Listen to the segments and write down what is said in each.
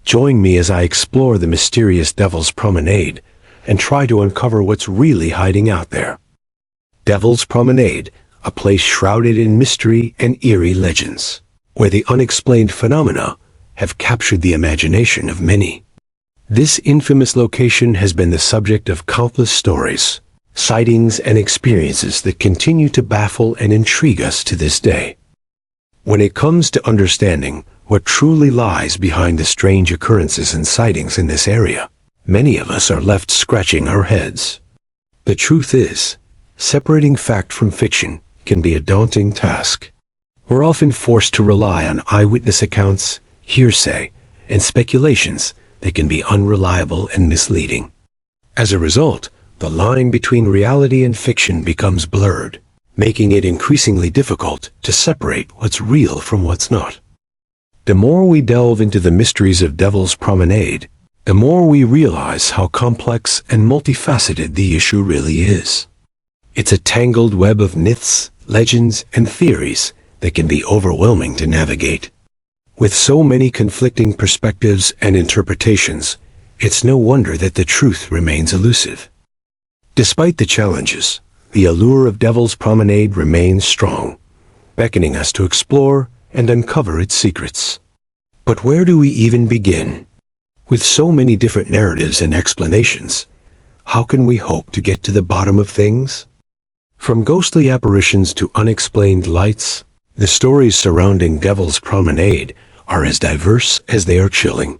Join me as I explore the mysterious Devil's Promenade and try to uncover what's really hiding out there. Devil's Promenade, a place shrouded in mystery and eerie legends, where the unexplained phenomena have captured the imagination of many. This infamous location has been the subject of countless stories, sightings, and experiences that continue to baffle and intrigue us to this day. When it comes to understanding what truly lies behind the strange occurrences and sightings in this area, many of us are left scratching our heads. The truth is, separating fact from fiction can be a daunting task. We're often forced to rely on eyewitness accounts, hearsay, and speculations that can be unreliable and misleading. As a result, the line between reality and fiction becomes blurred, making it increasingly difficult to separate what's real from what's not. The more we delve into the mysteries of Devil's Promenade, the more we realize how complex and multifaceted the issue really is. It's a tangled web of myths, legends, and theories that can be overwhelming to navigate. With so many conflicting perspectives and interpretations, it's no wonder that the truth remains elusive. Despite the challenges, the allure of Devil's Promenade remains strong, beckoning us to explore and uncover its secrets. But where do we even begin? With so many different narratives and explanations, how can we hope to get to the bottom of things? From ghostly apparitions to unexplained lights, the stories surrounding Devil's Promenade are as diverse as they are chilling.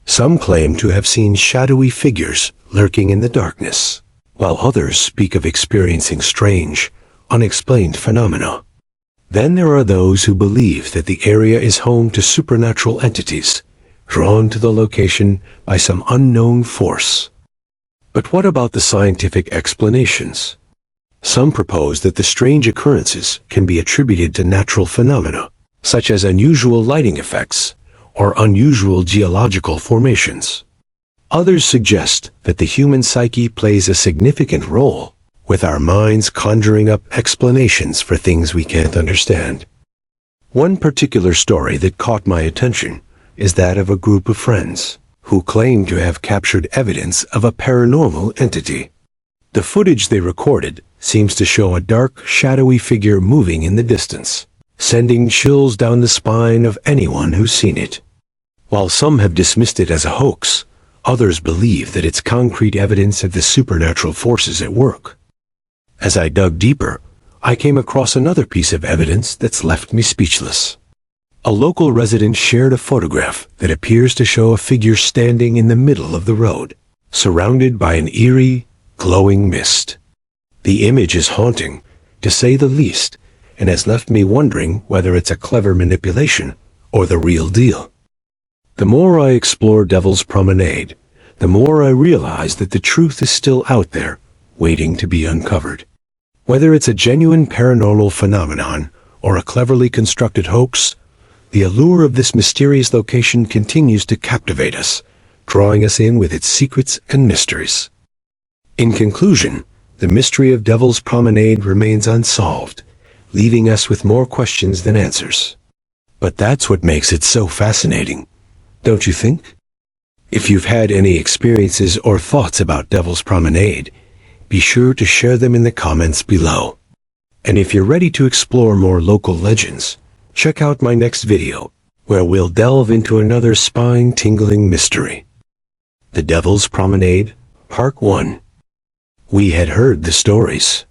Some claim to have seen shadowy figures lurking in the darkness, while others speak of experiencing strange, unexplained phenomena. Then there are those who believe that the area is home to supernatural entities, drawn to the location by some unknown force. But what about the scientific explanations? Some propose that the strange occurrences can be attributed to natural phenomena, such as unusual lighting effects or unusual geological formations. Others suggest that the human psyche plays a significant role, with our minds conjuring up explanations for things we can't understand. One particular story that caught my attention is that of a group of friends who claim to have captured evidence of a paranormal entity. The footage they recorded seems to show a dark, shadowy figure moving in the distance, sending chills down the spine of anyone who's seen it. While some have dismissed it as a hoax, others believe that it's concrete evidence of the supernatural forces at work. As I dug deeper, I came across another piece of evidence that's left me speechless. A local resident shared a photograph that appears to show a figure standing in the middle of the road, surrounded by an eerie, glowing mist. The image is haunting, to say the least, and has left me wondering whether it's a clever manipulation or the real deal. The more I explore Devil's Promenade, the more I realize that the truth is still out there, waiting to be uncovered. Whether it's a genuine paranormal phenomenon or a cleverly constructed hoax, the allure of this mysterious location continues to captivate us, drawing us in with its secrets and mysteries. In conclusion, the mystery of Devil's Promenade remains unsolved, leaving us with more questions than answers. But that's what makes it so fascinating, don't you think? If you've had any experiences or thoughts about Devil's Promenade, be sure to share them in the comments below. And if you're ready to explore more local legends, check out my next video, where we'll delve into another spine-tingling mystery. The Devil's Promenade, Part 1. We had heard the stories.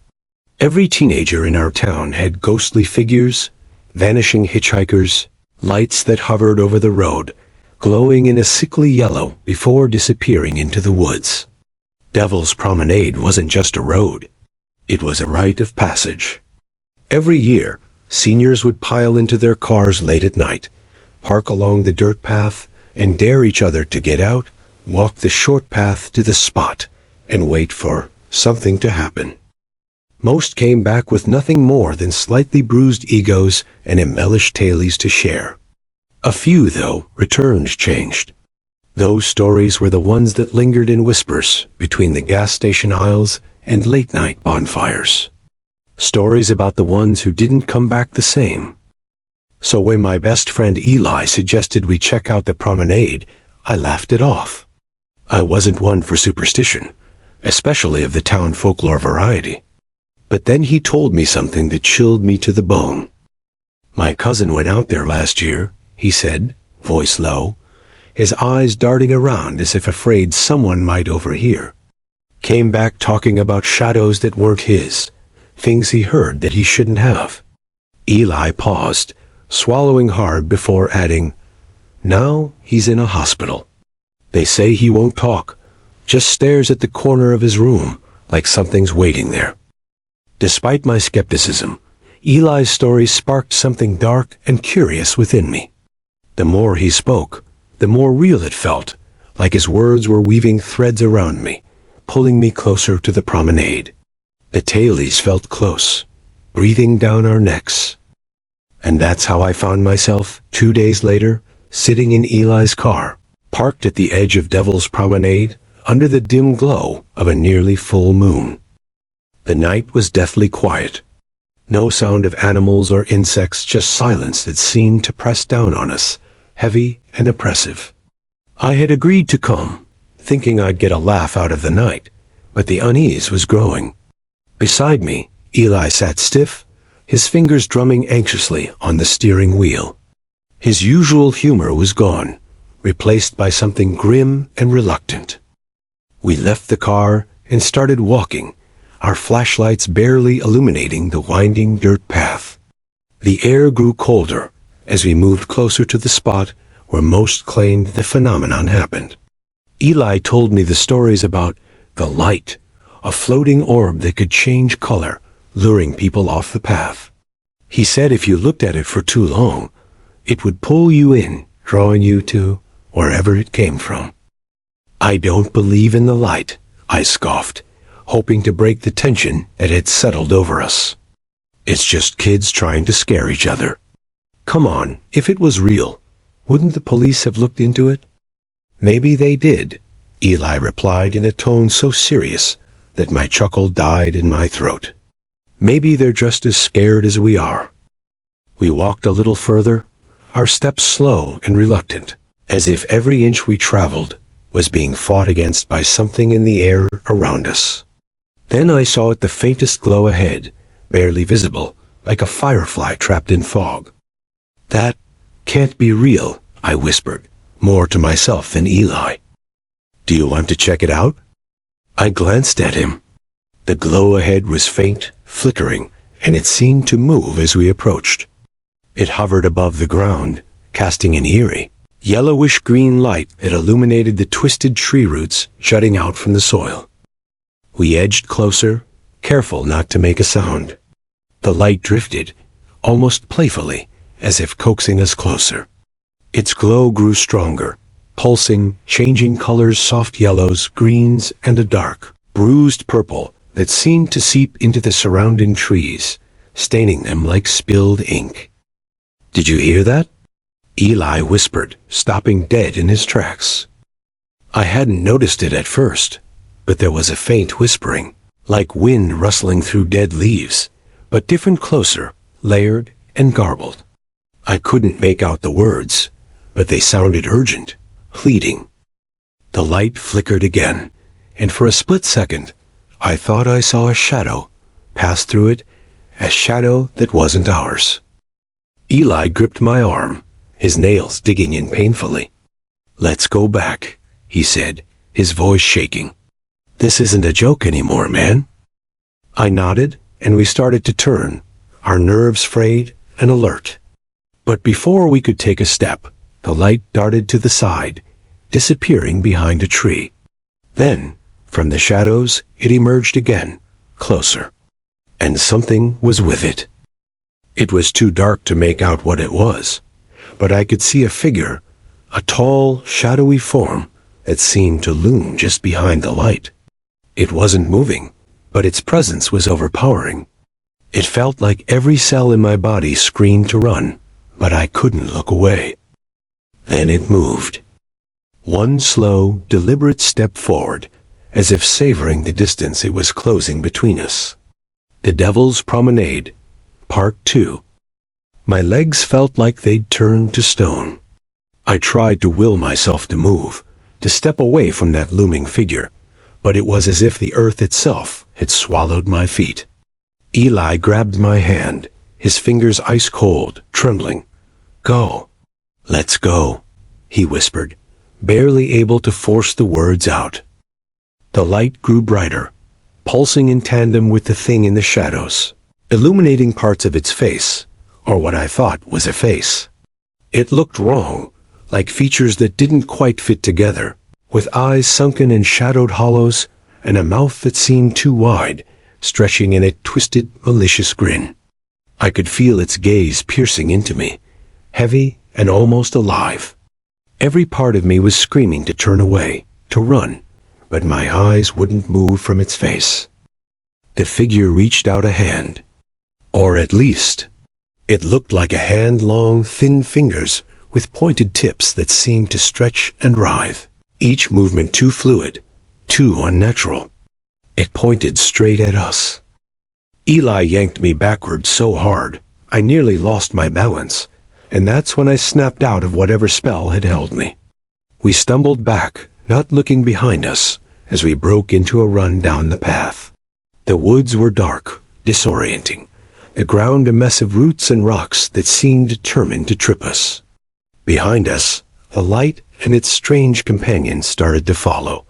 Every teenager in our town had ghostly figures, vanishing hitchhikers, lights that hovered over the road, glowing in a sickly yellow before disappearing into the woods. Devil's Promenade wasn't just a road. It was a rite of passage. Every year, seniors would pile into their cars late at night, park along the dirt path, and dare each other to get out, walk the short path to the spot, and wait for something to happen. Most came back with nothing more than slightly bruised egos and embellished tales to share. A few, though, returned changed. Those stories were the ones that lingered in whispers between the gas station aisles and late-night bonfires. Stories about the ones who didn't come back the same. So when my best friend Eli suggested we check out the promenade, I laughed it off. I wasn't one for superstition, especially of the town folklore variety. But then he told me something that chilled me to the bone. "My cousin went out there last year," he said, voice low, his eyes darting around as if afraid someone might overhear. "Came back talking about shadows that weren't his, things he heard that he shouldn't have." Eli paused, swallowing hard before adding, "Now he's in a hospital. They say he won't talk, just stares at the corner of his room like something's waiting there." Despite my skepticism, Eli's story sparked something dark and curious within me. The more he spoke, the more real it felt, like his words were weaving threads around me, pulling me closer to the promenade. The tailies felt close, breathing down our necks. And that's how I found myself, 2 days later, sitting in Eli's car, parked at the edge of Devil's Promenade, under the dim glow of a nearly full moon. The night was deathly quiet. No sound of animals or insects, just silence that seemed to press down on us, heavy and oppressive. I had agreed to come, thinking I'd get a laugh out of the night, but the unease was growing. Beside me, Eli sat stiff, his fingers drumming anxiously on the steering wheel. His usual humor was gone, replaced by something grim and reluctant. We left the car and started walking, our flashlights barely illuminating the winding dirt path. The air grew colder as we moved closer to the spot where most claimed the phenomenon happened. Eli told me the stories about the light, a floating orb that could change color, luring people off the path. He said if you looked at it for too long, it would pull you in, drawing you to wherever it came from. "I don't believe in the light," I scoffed, hoping to break the tension that had settled over us. "It's just kids trying to scare each other." "Come on, if it was real, wouldn't the police have looked into it?" "Maybe they did," Eli replied in a tone so serious that my chuckle died in my throat. "Maybe they're just as scared as we are." We walked a little further, our steps slow and reluctant, as if every inch we traveled was being fought against by something in the air around us. Then I saw it, the faintest glow ahead, barely visible, like a firefly trapped in fog. "That can't be real," I whispered, more to myself than Eli. "Do you want to check it out?" I glanced at him. The glow ahead was faint, flickering, and it seemed to move as we approached. It hovered above the ground, casting an eerie, yellowish-green light that illuminated the twisted tree roots jutting out from the soil. We edged closer, careful not to make a sound. The light drifted, almost playfully, as if coaxing us closer. Its glow grew stronger, pulsing, changing colors, soft yellows, greens, and a dark, bruised purple that seemed to seep into the surrounding trees, staining them like spilled ink. "Did you hear that?" Eli whispered, stopping dead in his tracks. I hadn't noticed it at first, but there was a faint whispering, like wind rustling through dead leaves, but different, closer, layered, and garbled. I couldn't make out the words, but they sounded urgent, pleading. The light flickered again, and for a split second, I thought I saw a shadow pass through it, a shadow that wasn't ours. Eli gripped my arm, his nails digging in painfully. "Let's go back," he said, his voice shaking. "This isn't a joke anymore, man." I nodded, and we started to turn, our nerves frayed and alert. But before we could take a step, the light darted to the side, disappearing behind a tree. Then, from the shadows, it emerged again, closer. And something was with it. It was too dark to make out what it was, but I could see a figure, a tall, shadowy form that seemed to loom just behind the light. It wasn't moving, but its presence was overpowering. It felt like every cell in my body screamed to run, but I couldn't look away. Then it moved. One slow, deliberate step forward, as if savoring the distance it was closing between us. The Devil's Promenade, Part 2. My legs felt like they'd turned to stone. I tried to will myself to move, to step away from that looming figure, but it was as if the earth itself had swallowed my feet. Eli grabbed my hand, his fingers ice cold, trembling. "Go. Let's go," he whispered, barely able to force the words out. The light grew brighter, pulsing in tandem with the thing in the shadows, illuminating parts of its face, or what I thought was a face. It looked wrong, like features that didn't quite fit together, with eyes sunken in shadowed hollows and a mouth that seemed too wide, stretching in a twisted, malicious grin. I could feel its gaze piercing into me, heavy and almost alive. Every part of me was screaming to turn away, to run, but my eyes wouldn't move from its face. The figure reached out a hand. Or at least, it looked like a hand-long, thin fingers with pointed tips that seemed to stretch and writhe, each movement too fluid, too unnatural. It pointed straight at us. Eli yanked me backward so hard, I nearly lost my balance, and that's when I snapped out of whatever spell had held me. We stumbled back, not looking behind us, as we broke into a run down the path. The woods were dark, disorienting, the ground a mess of roots and rocks that seemed determined to trip us. Behind us, the light and its strange companion started to follow,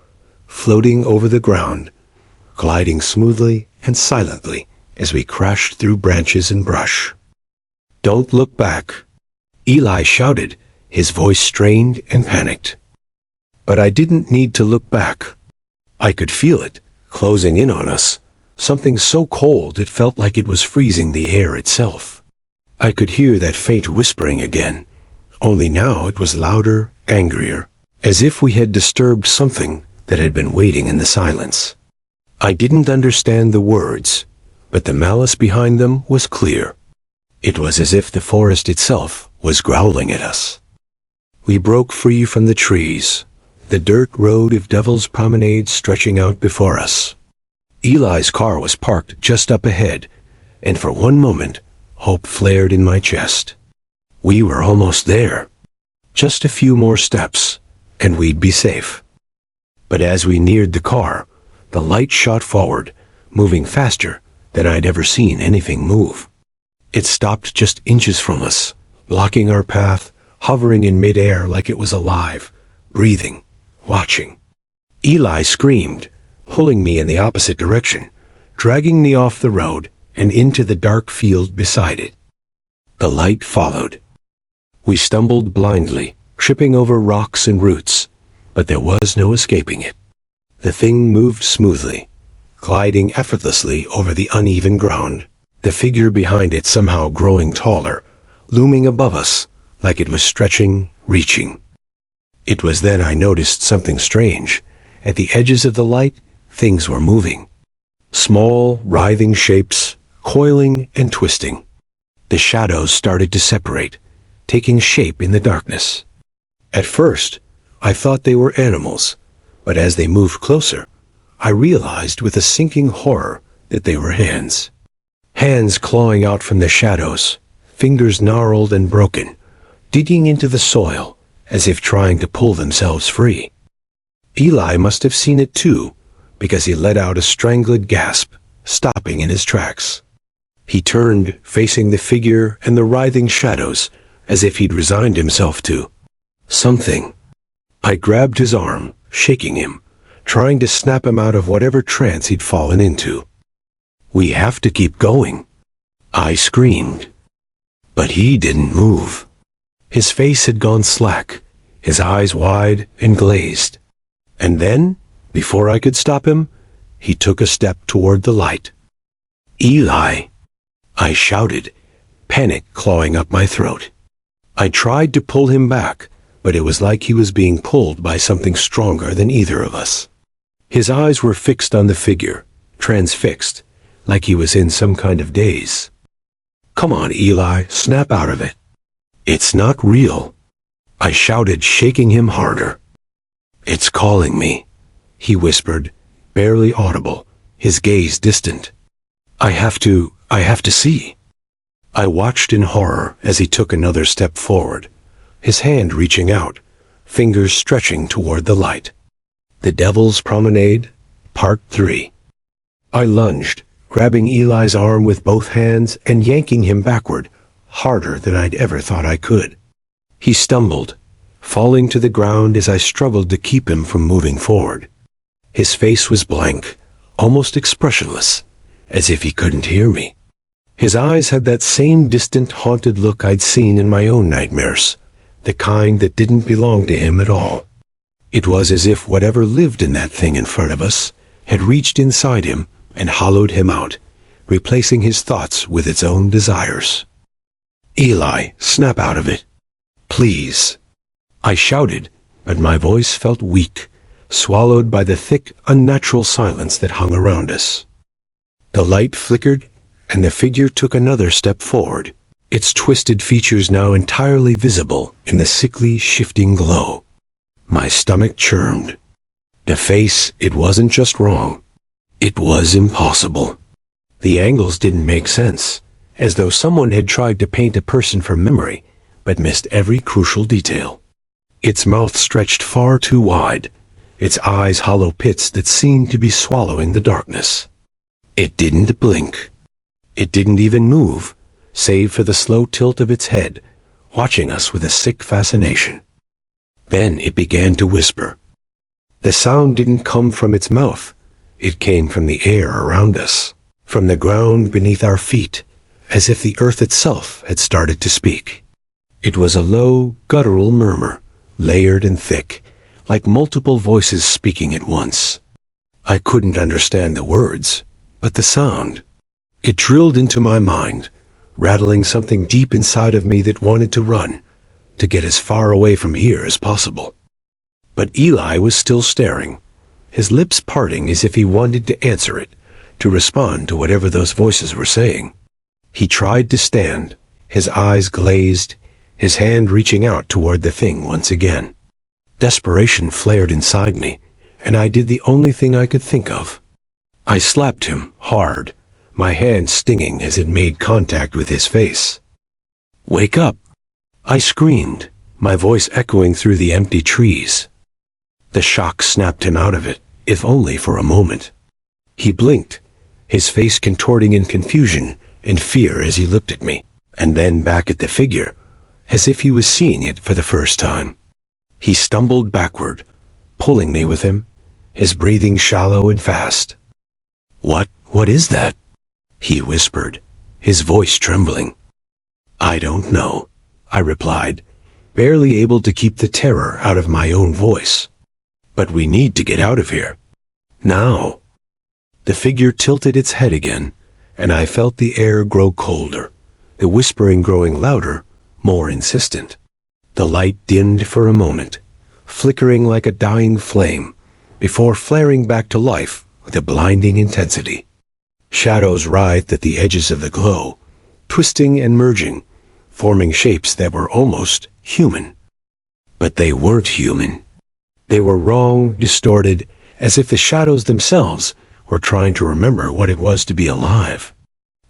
floating over the ground, gliding smoothly and silently as we crashed through branches and brush. "Don't look back," Eli shouted, his voice strained and panicked. But I didn't need to look back. I could feel it, closing in on us, something so cold it felt like it was freezing the air itself. I could hear that faint whispering again, only now it was louder, angrier, as if we had disturbed something that had been waiting in the silence. I didn't understand the words, but the malice behind them was clear. It was as if the forest itself was growling at us. We broke free from the trees, the dirt road of Devil's Promenade stretching out before us. Eli's car was parked just up ahead, and for one moment, hope flared in my chest. We were almost there. Just a few more steps, and we'd be safe. But as we neared the car, the light shot forward, moving faster than I'd ever seen anything move. It stopped just inches from us, blocking our path, hovering in midair like it was alive, breathing, watching. Eli screamed, pulling me in the opposite direction, dragging me off the road and into the dark field beside it. The light followed. We stumbled blindly, tripping over rocks and roots, but there was no escaping it. The thing moved smoothly, gliding effortlessly over the uneven ground, the figure behind it somehow growing taller, looming above us like it was stretching, reaching. It was then I noticed something strange. At the edges of the light, things were moving. Small, writhing shapes, coiling and twisting. The shadows started to separate, taking shape in the darkness. At first, I thought they were animals, but as they moved closer, I realized with a sinking horror that they were hands. Hands clawing out from the shadows, fingers gnarled and broken, digging into the soil as if trying to pull themselves free. Eli must have seen it too, because he let out a strangled gasp, stopping in his tracks. He turned, facing the figure and the writhing shadows, as if he'd resigned himself to something. I grabbed his arm, shaking him, trying to snap him out of whatever trance he'd fallen into. "We have to keep going," I screamed. But he didn't move. His face had gone slack, his eyes wide and glazed. And then, before I could stop him, he took a step toward the light. "Eli!" I shouted, panic clawing up my throat. I tried to pull him back, but it was like he was being pulled by something stronger than either of us. His eyes were fixed on the figure, transfixed, like he was in some kind of daze. "Come on, Eli, snap out of it." "It's not real," I shouted, shaking him harder. "It's calling me," he whispered, barely audible, his gaze distant. I have to see." I watched in horror as he took another step forward, his hand reaching out, fingers stretching toward the light. The Devil's Promenade, Part 3. I lunged, grabbing Eli's arm with both hands and yanking him backward, harder than I'd ever thought I could. He stumbled, falling to the ground as I struggled to keep him from moving forward. His face was blank, almost expressionless, as if he couldn't hear me. His eyes had that same distant, haunted look I'd seen in my own nightmares, the kind that didn't belong to him at all. It was as if whatever lived in that thing in front of us had reached inside him and hollowed him out, replacing his thoughts with its own desires. "Eli, snap out of it. Please." I shouted, but my voice felt weak, swallowed by the thick, unnatural silence that hung around us. The light flickered, and the figure took another step forward, its twisted features now entirely visible in the sickly, shifting glow. My stomach churned. The face, it wasn't just wrong. It was impossible. The angles didn't make sense, as though someone had tried to paint a person from memory, but missed every crucial detail. Its mouth stretched far too wide, its eyes hollow pits that seemed to be swallowing the darkness. It didn't blink. It didn't even move, save for the slow tilt of its head, watching us with a sick fascination. Then it began to whisper. The sound didn't come from its mouth. It came from the air around us, from the ground beneath our feet, as if the earth itself had started to speak. It was a low, guttural murmur, layered and thick, like multiple voices speaking at once. I couldn't understand the words, but the sound. It drilled into my mind, rattling something deep inside of me that wanted to run, to get as far away from here as possible. But Eli was still staring, his lips parting as if he wanted to answer it, to respond to whatever those voices were saying. He tried to stand, his eyes glazed, his hand reaching out toward the thing once again. Desperation flared inside me, and I did the only thing I could think of. I slapped him hard, my hand stinging as it made contact with his face. "Wake up!" I screamed, my voice echoing through the empty trees. The shock snapped him out of it, if only for a moment. He blinked, his face contorting in confusion and fear as he looked at me, and then back at the figure, as if he was seeing it for the first time. He stumbled backward, pulling me with him, his breathing shallow and fast. What is that?" he whispered, his voice trembling. "I don't know," I replied, barely able to keep the terror out of my own voice. "But we need to get out of here. Now." The figure tilted its head again, and I felt the air grow colder, the whispering growing louder, more insistent. The light dimmed for a moment, flickering like a dying flame, before flaring back to life with a blinding intensity. Shadows writhed at the edges of the glow, twisting and merging, forming shapes that were almost human. But they weren't human. They were wrong, distorted, as if the shadows themselves were trying to remember what it was to be alive.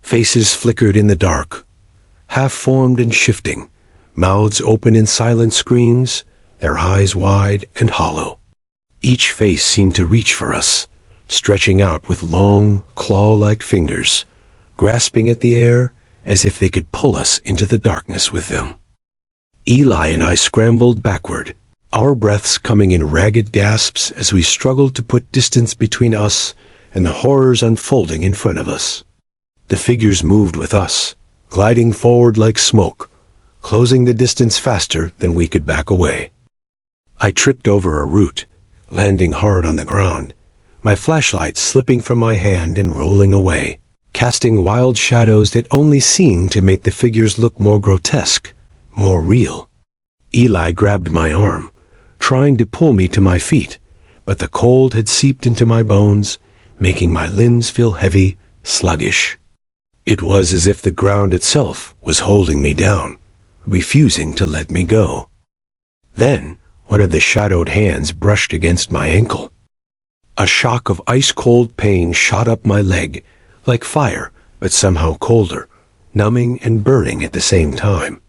Faces flickered in the dark, half-formed and shifting, mouths open in silent screams, their eyes wide and hollow. Each face seemed to reach for us, stretching out with long, claw-like fingers, grasping at the air as if they could pull us into the darkness with them. Eli and I scrambled backward, our breaths coming in ragged gasps as we struggled to put distance between us and the horrors unfolding in front of us. The figures moved with us, gliding forward like smoke, closing the distance faster than we could back away. I tripped over a root, landing hard on the ground, my flashlight slipping from my hand and rolling away, casting wild shadows that only seemed to make the figures look more grotesque, more real. Eli grabbed my arm, trying to pull me to my feet, but the cold had seeped into my bones, making my limbs feel heavy, sluggish. It was as if the ground itself was holding me down, refusing to let me go. Then, one of the shadowed hands brushed against my ankle. A shock of ice-cold pain shot up my leg, like fire, but somehow colder, numbing and burning at the same time.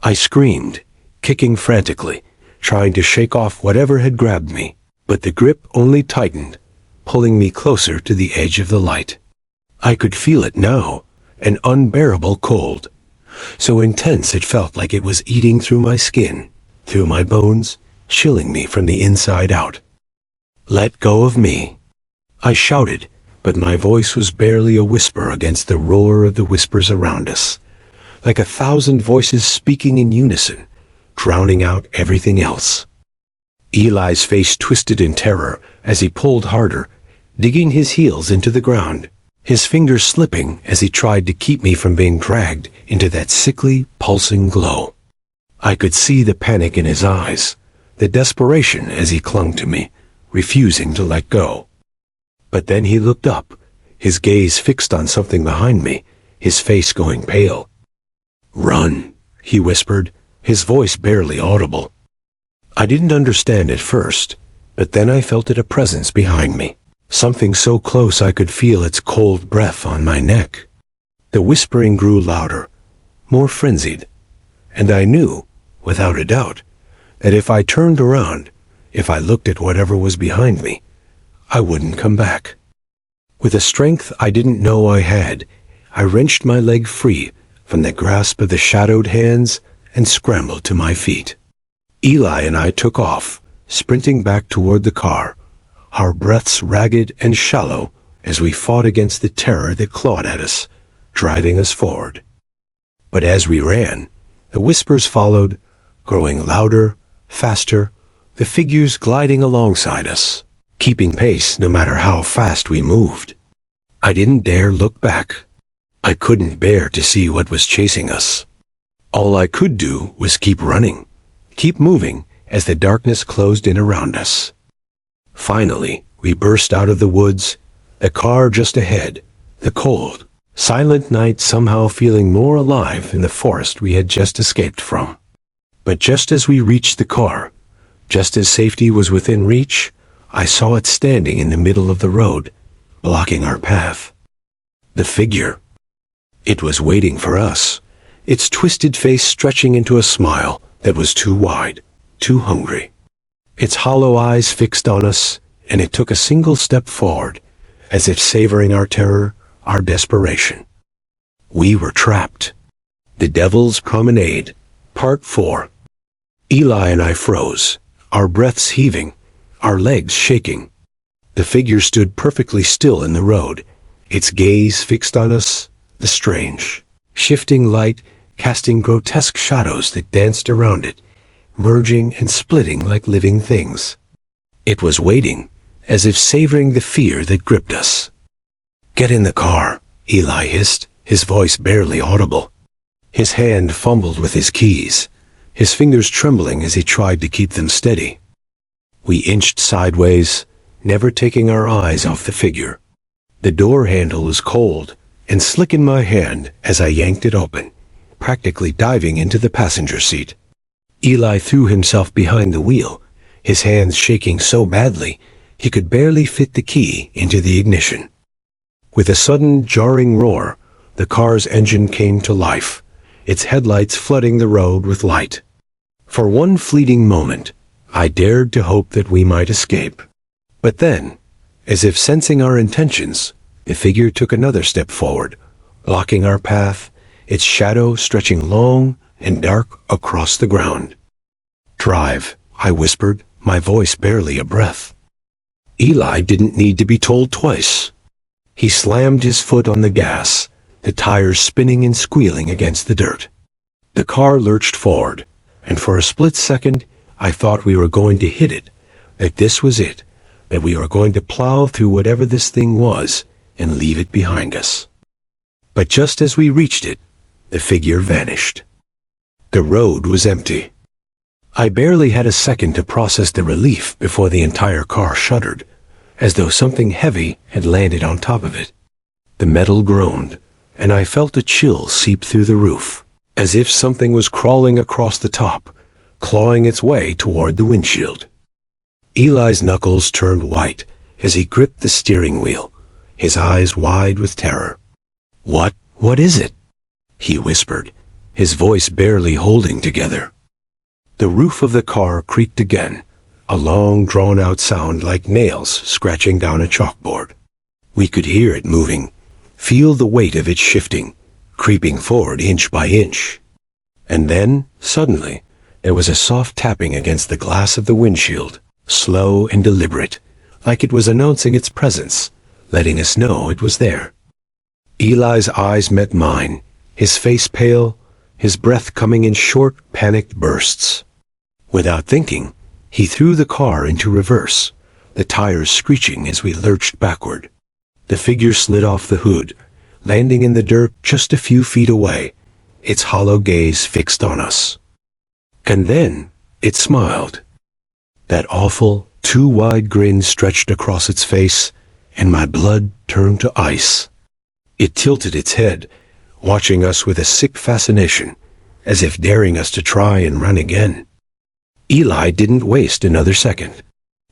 I screamed, kicking frantically, trying to shake off whatever had grabbed me, but the grip only tightened, pulling me closer to the edge of the light. I could feel it now, an unbearable cold, so intense it felt like it was eating through my skin, through my bones, chilling me from the inside out. "Let go of me," I shouted, but my voice was barely a whisper against the roar of the whispers around us, like 1,000 voices speaking in unison, drowning out everything else. Eli's face twisted in terror as he pulled harder, digging his heels into the ground, his fingers slipping as he tried to keep me from being dragged into that sickly, pulsing glow. I could see the panic in his eyes, the desperation as he clung to me, refusing to let go. But then he looked up, his gaze fixed on something behind me, his face going pale. "Run," he whispered, his voice barely audible. I didn't understand at first, but then I felt a presence behind me, something so close I could feel its cold breath on my neck. The whispering grew louder, more frenzied, and I knew, without a doubt, that if I turned around, if I looked at whatever was behind me, I wouldn't come back. With a strength I didn't know I had, I wrenched my leg free from the grasp of the shadowed hands and scrambled to my feet. Eli and I took off, sprinting back toward the car, our breaths ragged and shallow as we fought against the terror that clawed at us, driving us forward. But as we ran, the whispers followed, growing louder, faster, the figures gliding alongside us, keeping pace no matter how fast we moved. I didn't dare look back. I couldn't bear to see what was chasing us. All I could do was keep running, keep moving as the darkness closed in around us. Finally, we burst out of the woods, the car just ahead, the cold, silent night somehow feeling more alive in the forest we had just escaped from. But just as we reached the car, just as safety was within reach, I saw it standing in the middle of the road, blocking our path. The figure. It was waiting for us, its twisted face stretching into a smile that was too wide, too hungry. Its hollow eyes fixed on us, and it took a single step forward, as if savoring our terror, our desperation. We were trapped. The Devil's Promenade, Part 4. Eli and I froze, our breaths heaving, our legs shaking. The figure stood perfectly still in the road, its gaze fixed on us, the strange, shifting light casting grotesque shadows that danced around it, merging and splitting like living things. It was waiting, as if savoring the fear that gripped us. "Get in the car," Eli hissed, his voice barely audible. His hand fumbled with his keys, his fingers trembling as he tried to keep them steady. We inched sideways, never taking our eyes off the figure. The door handle was cold and slick in my hand as I yanked it open, practically diving into the passenger seat. Eli threw himself behind the wheel, his hands shaking so badly he could barely fit the key into the ignition. With a sudden jarring roar, the car's engine came to life, its headlights flooding the road with light. For one fleeting moment, I dared to hope that we might escape. But then, as if sensing our intentions, the figure took another step forward, blocking our path, its shadow stretching long and dark across the ground. "Drive," I whispered, my voice barely a breath. Eli didn't need to be told twice. He slammed his foot on the gas, the tires spinning and squealing against the dirt. The car lurched forward, and for a split second, I thought we were going to hit it, that this was it, that we were going to plow through whatever this thing was and leave it behind us. But just as we reached it, the figure vanished. The road was empty. I barely had a second to process the relief before the entire car shuddered, as though something heavy had landed on top of it. The metal groaned, and I felt a chill seep through the roof, as if something was crawling across the top, clawing its way toward the windshield. Eli's knuckles turned white as he gripped the steering wheel, his eyes wide with terror. What is it?" he whispered, his voice barely holding together. The roof of the car creaked again, a long drawn-out sound like nails scratching down a chalkboard. We could hear it moving, feel the weight of it shifting, creeping forward inch by inch. And then, suddenly, there was a soft tapping against the glass of the windshield, slow and deliberate, like it was announcing its presence, letting us know it was there. Eli's eyes met mine, his face pale, his breath coming in short, panicked bursts. Without thinking, he threw the car into reverse, the tires screeching as we lurched backward. The figure slid off the hood, landing in the dirt just a few feet away, its hollow gaze fixed on us. And then it smiled. That awful, too wide grin stretched across its face, and my blood turned to ice. It tilted its head, watching us with a sick fascination, as if daring us to try and run again. Eli didn't waste another second.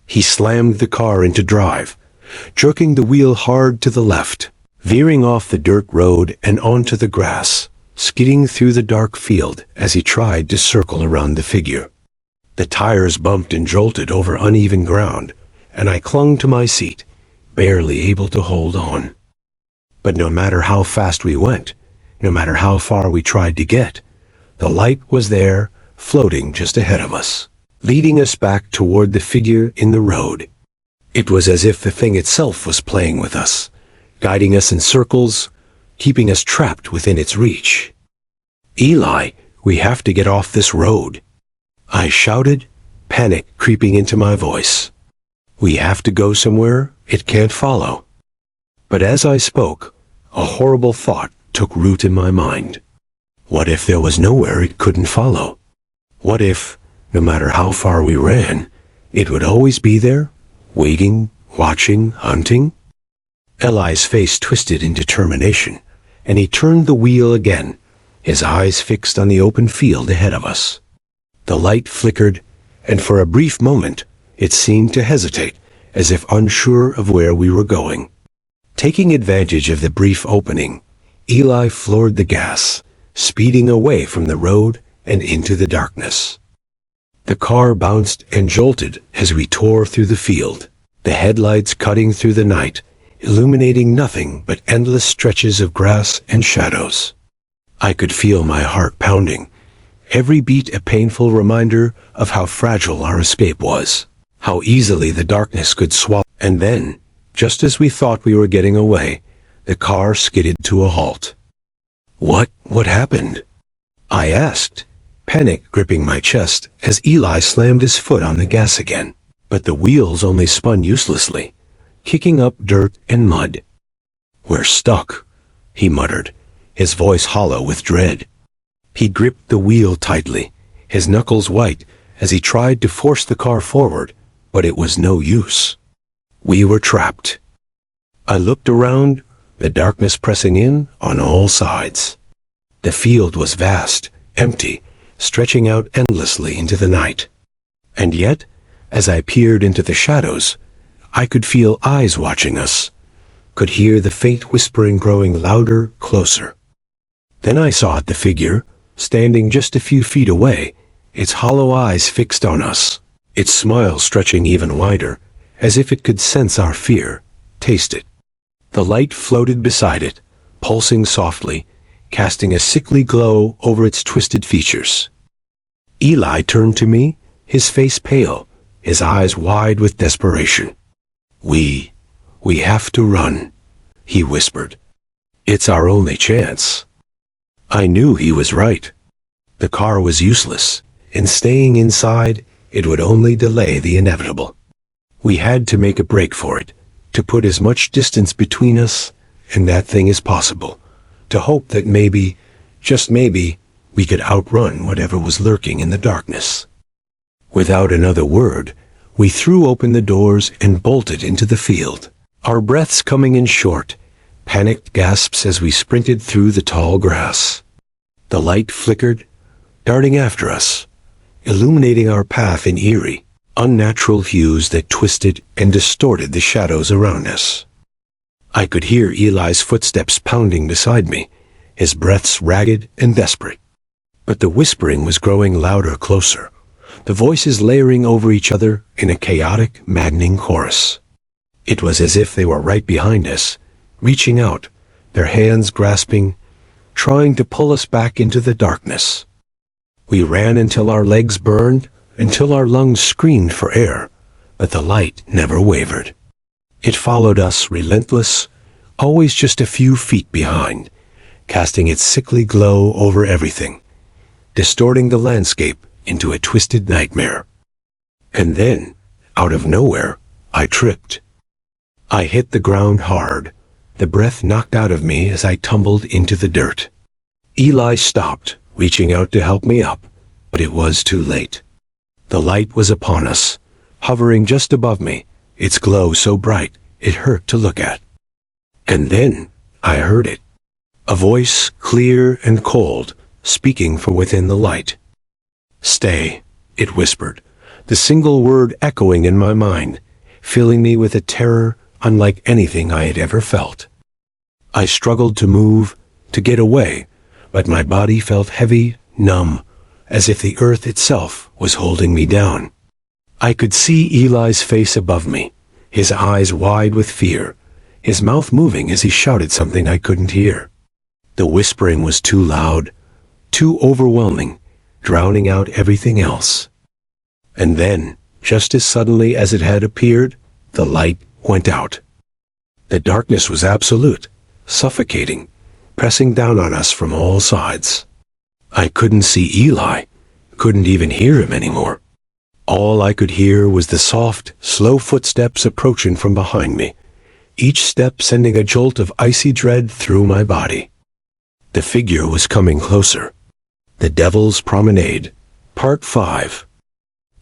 He slammed the car into drive, jerking the wheel hard to the left, veering off the dirt road and onto the grass, skidding through the dark field as he tried to circle around the figure. The tires bumped and jolted over uneven ground, and I clung to my seat, barely able to hold on. But no matter how fast we went, no matter how far we tried to get, the light was there, floating just ahead of us, leading us back toward the figure in the road. It was as if the thing itself was playing with us, guiding us in circles, keeping us trapped within its reach. "Eli, we have to get off this road," I shouted, panic creeping into my voice. "We have to go somewhere it can't follow." But as I spoke, a horrible thought took root in my mind. What if there was nowhere it couldn't follow? What if, no matter how far we ran, it would always be there, waiting, watching, hunting? Eli's face twisted in determination, and he turned the wheel again, his eyes fixed on the open field ahead of us. The light flickered, and for a brief moment, it seemed to hesitate, as if unsure of where we were going. Taking advantage of the brief opening, Eli floored the gas, speeding away from the road and into the darkness. The car bounced and jolted as we tore through the field, the headlights cutting through the night, illuminating nothing but endless stretches of grass and shadows. I could feel my heart pounding, every beat a painful reminder of how fragile our escape was, how easily the darkness could swallow. And then, just as we thought we were getting away, the car skidded to a halt. What happened?" I asked, panic gripping my chest as Eli slammed his foot on the gas again. But the wheels only spun uselessly, kicking up dirt and mud. "We're stuck," he muttered, his voice hollow with dread. He gripped the wheel tightly, his knuckles white as he tried to force the car forward, but it was no use. We were trapped. I looked around, the darkness pressing in on all sides. The field was vast, empty, stretching out endlessly into the night. And yet, as I peered into the shadows, I could feel eyes watching us, could hear the faint whispering growing louder, closer. Then I saw the figure, standing just a few feet away, its hollow eyes fixed on us, its smile stretching even wider, as if it could sense our fear, taste it. The light floated beside it, pulsing softly, casting a sickly glow over its twisted features. Eli turned to me, his face pale, his eyes wide with desperation. We have to run," he whispered. "It's our only chance." I knew he was right. The car was useless, and staying inside, it would only delay the inevitable. We had to make a break for it, to put as much distance between us and that thing as possible, to hope that maybe, just maybe, we could outrun whatever was lurking in the darkness. Without another word, we threw open the doors and bolted into the field, our breaths coming in short, panicked gasps as we sprinted through the tall grass. The light flickered, darting after us, illuminating our path in eerie, unnatural hues that twisted and distorted the shadows around us. I could hear Eli's footsteps pounding beside me, his breaths ragged and desperate. But the whispering was growing louder, closer, the voices layering over each other in a chaotic, maddening chorus. It was as if they were right behind us, reaching out, their hands grasping, trying to pull us back into the darkness. We ran until our legs burned, until our lungs screamed for air, but the light never wavered. It followed us, relentless, always just a few feet behind, casting its sickly glow over everything, distorting the landscape into a twisted nightmare. And then, out of nowhere, I tripped. I hit the ground hard, the breath knocked out of me as I tumbled into the dirt. Eli stopped, reaching out to help me up, but it was too late. The light was upon us, hovering just above me, its glow so bright it hurt to look at. And then I heard it. A voice, clear and cold, speaking from within the light. "Stay," it whispered, the single word echoing in my mind, filling me with a terror unlike anything I had ever felt. I struggled to move, to get away, but my body felt heavy, numb, as if the earth itself was holding me down. I could see Eli's face above me, his eyes wide with fear, his mouth moving as he shouted something I couldn't hear. The whispering was too loud, too overwhelming, drowning out everything else. And then, just as suddenly as it had appeared, the light went out. The darkness was absolute, suffocating, pressing down on us from all sides. I couldn't see Eli, couldn't even hear him anymore. All I could hear was the soft, slow footsteps approaching from behind me, each step sending a jolt of icy dread through my body. The figure was coming closer. The Devil's Promenade, Part 5.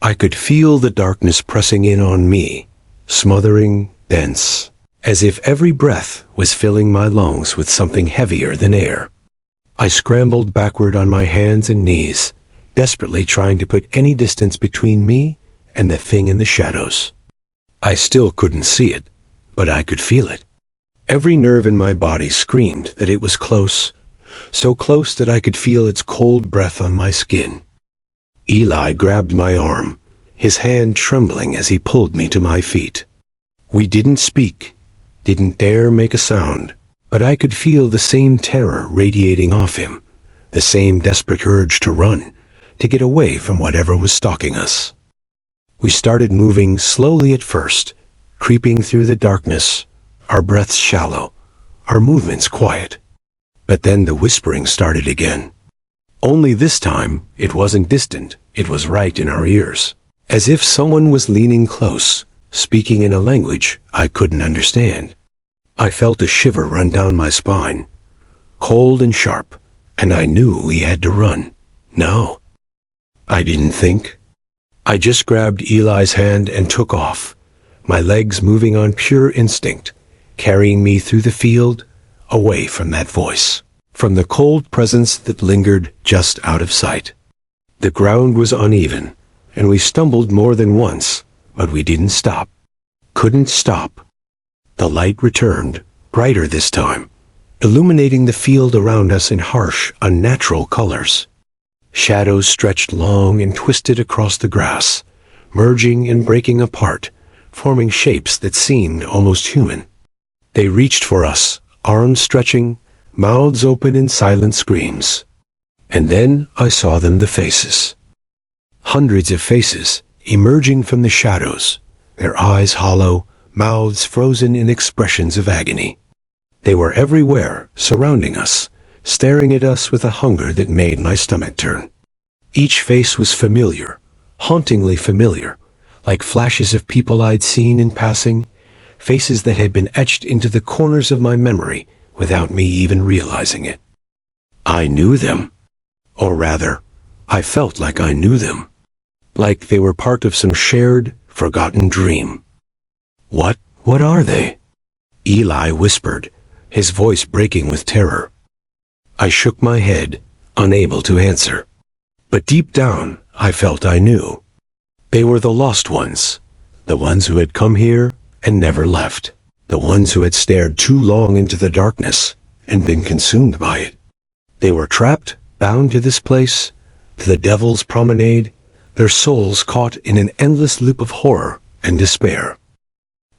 I could feel the darkness pressing in on me, smothering, dense, as if every breath was filling my lungs with something heavier than air. I scrambled backward on my hands and knees, desperately trying to put any distance between me and the thing in the shadows. I still couldn't see it, but I could feel it. Every nerve in my body screamed that it was close, so close that I could feel its cold breath on my skin. Eli grabbed my arm, his hand trembling as he pulled me to my feet. We didn't speak, didn't dare make a sound, but I could feel the same terror radiating off him, the same desperate urge to run, to get away from whatever was stalking us. We started moving slowly at first, creeping through the darkness, our breaths shallow, our movements quiet. But then the whispering started again. Only this time, it wasn't distant, it was right in our ears, as if someone was leaning close, speaking in a language I couldn't understand. I felt a shiver run down my spine, cold and sharp, and I knew we had to run. No. I didn't think. I just grabbed Eli's hand and took off, my legs moving on pure instinct, carrying me through the field, away from that voice, from the cold presence that lingered just out of sight. The ground was uneven, and we stumbled more than once, but we didn't stop. Couldn't stop. The light returned, brighter this time, illuminating the field around us in harsh, unnatural colors. Shadows stretched long and twisted across the grass, merging and breaking apart, forming shapes that seemed almost human. They reached for us, arms stretching, mouths open in silent screams. And then I saw them, the faces. Hundreds of faces, emerging from the shadows, their eyes hollow, mouths frozen in expressions of agony. They were everywhere, surrounding us, staring at us with a hunger that made my stomach turn. Each face was familiar, hauntingly familiar, like flashes of people I'd seen in passing, faces that had been etched into the corners of my memory without me even realizing it. I knew them. Or rather, I felt like I knew them. Like they were part of some shared, forgotten dream. What are they? Eli whispered, his voice breaking with terror. I shook my head, unable to answer. But deep down, I felt I knew. They were the lost ones, the ones who had come here and never left, the ones who had stared too long into the darkness and been consumed by it. They were trapped, bound to this place, to the Devil's Promenade, their souls caught in an endless loop of horror and despair.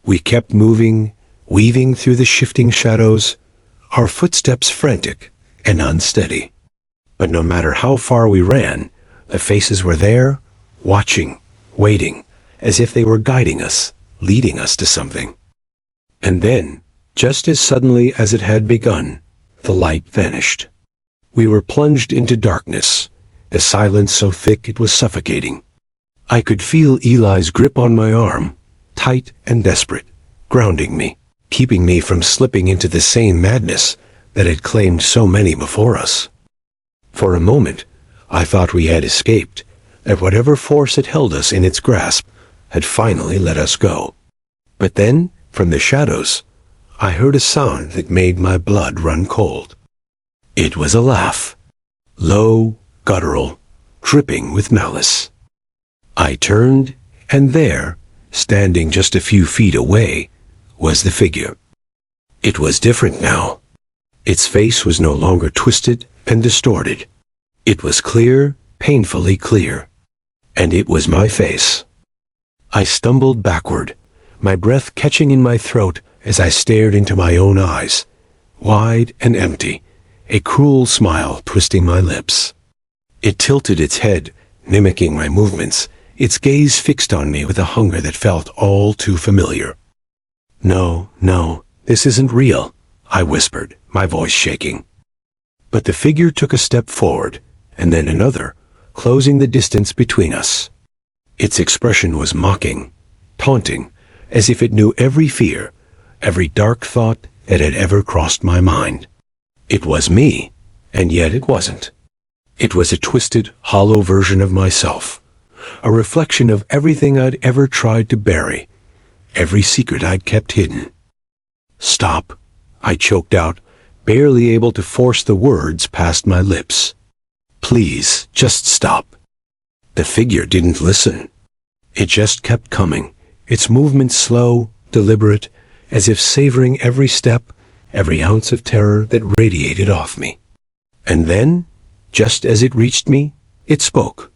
We kept moving, weaving through the shifting shadows, our footsteps frantic and unsteady. But no matter how far we ran, the faces were there, watching, waiting, as if they were guiding us, leading us to something. And then, just as suddenly as it had begun, the light vanished. We were plunged into darkness, the silence so thick it was suffocating. I could feel Eli's grip on my arm, tight and desperate, grounding me, keeping me from slipping into the same madness that had claimed so many before us. For a moment, I thought we had escaped, that whatever force had held us in its grasp had finally let us go. But then, from the shadows, I heard a sound that made my blood run cold. It was a laugh, low, guttural, dripping with malice. I turned, and there, standing just a few feet away, was the figure. It was different now. Its face was no longer twisted and distorted. It was clear, painfully clear. And it was my face. I stumbled backward, my breath catching in my throat as I stared into my own eyes, wide and empty, a cruel smile twisting my lips. It tilted its head, mimicking my movements, its gaze fixed on me with a hunger that felt all too familiar. "No, no, this isn't real," I whispered, my voice shaking. But the figure took a step forward, and then another, closing the distance between us. Its expression was mocking, taunting, as if it knew every fear, every dark thought that had ever crossed my mind. It was me, and yet it wasn't. It was a twisted, hollow version of myself, a reflection of everything I'd ever tried to bury, every secret I'd kept hidden. "Stop," I choked out, barely able to force the words past my lips. "Please, just stop." The figure didn't listen. It just kept coming, its movements slow, deliberate, as if savoring every step, every ounce of terror that radiated off me. And then, just as it reached me, it spoke.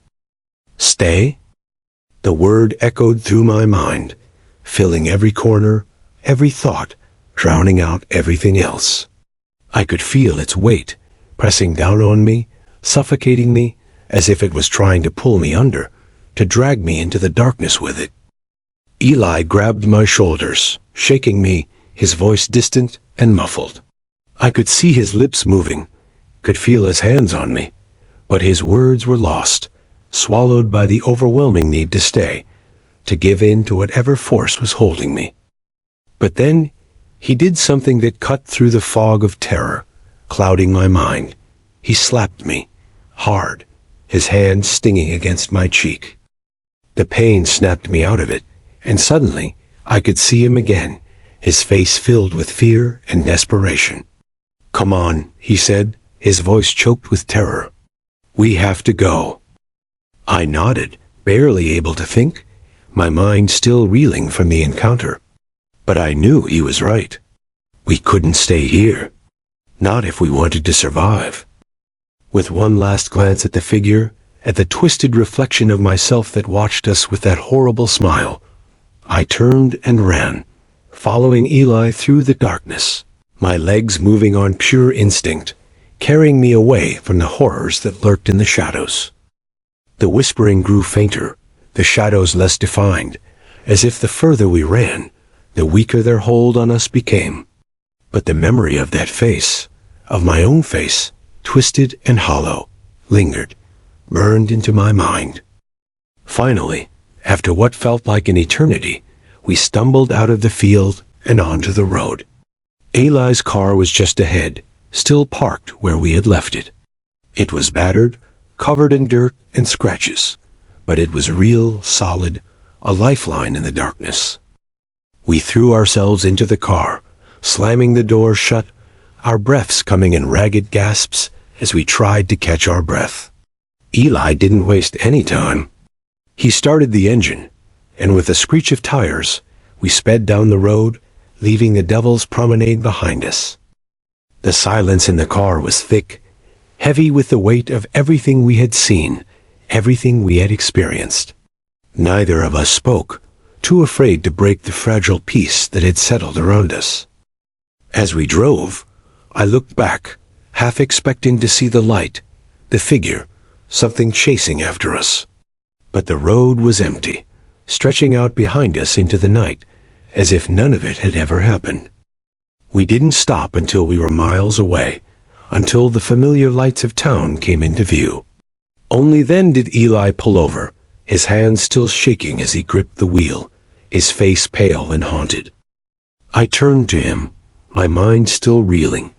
"Stay?" The word echoed through my mind, filling every corner, every thought, drowning out everything else. I could feel its weight, pressing down on me, suffocating me, as if it was trying to pull me under, to drag me into the darkness with it. Eli grabbed my shoulders, shaking me, his voice distant and muffled. I could see his lips moving, could feel his hands on me, but his words were lost, swallowed by the overwhelming need to stay, to give in to whatever force was holding me. But then, he did something that cut through the fog of terror, clouding my mind. He slapped me, hard, his hand stinging against my cheek. The pain snapped me out of it, and suddenly I could see him again, his face filled with fear and desperation. "Come on," he said, his voice choked with terror. "We have to go." I nodded, barely able to think, my mind still reeling from the encounter. But I knew he was right. We couldn't stay here. Not if we wanted to survive. With one last glance at the figure, at the twisted reflection of myself that watched us with that horrible smile, I turned and ran, following Eli through the darkness, my legs moving on pure instinct, carrying me away from the horrors that lurked in the shadows. The whispering grew fainter, the shadows less defined, as if the further we ran, the weaker their hold on us became. But the memory of that face, of my own face, twisted and hollow, lingered, burned into my mind. Finally, after what felt like an eternity, we stumbled out of the field and onto the road. Eli's car was just ahead, still parked where we had left it. It was battered, covered in dirt and scratches, but it was real, solid, a lifeline in the darkness. We threw ourselves into the car, slamming the door shut, our breaths coming in ragged gasps as we tried to catch our breath. Eli didn't waste any time. He started the engine, and with a screech of tires, we sped down the road, leaving the Devil's Promenade behind us. The silence in the car was thick, heavy with the weight of everything we had seen, everything we had experienced. Neither of us spoke, too afraid to break the fragile peace that had settled around us. As we drove, I looked back, half expecting to see the light, the figure, something chasing after us. But the road was empty, stretching out behind us into the night, as if none of it had ever happened. We didn't stop until we were miles away, until the familiar lights of town came into view. Only then did Eli pull over, his hands still shaking as he gripped the wheel, his face pale and haunted. I turned to him, my mind still reeling,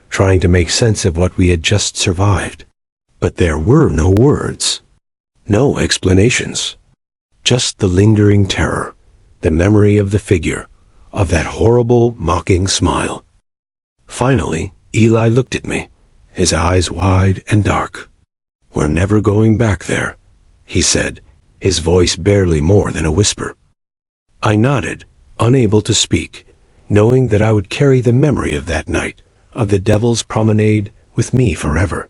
trying to make sense of what we had just survived. But there were no words, no explanations, just the lingering terror, the memory of the figure, of that horrible, mocking smile. Finally, Eli looked at me, his eyes wide and dark. "We're never going back there," he said, his voice barely more than a whisper. I nodded, unable to speak, knowing that I would carry the memory of that night, of the Devil's Promenade, with me forever.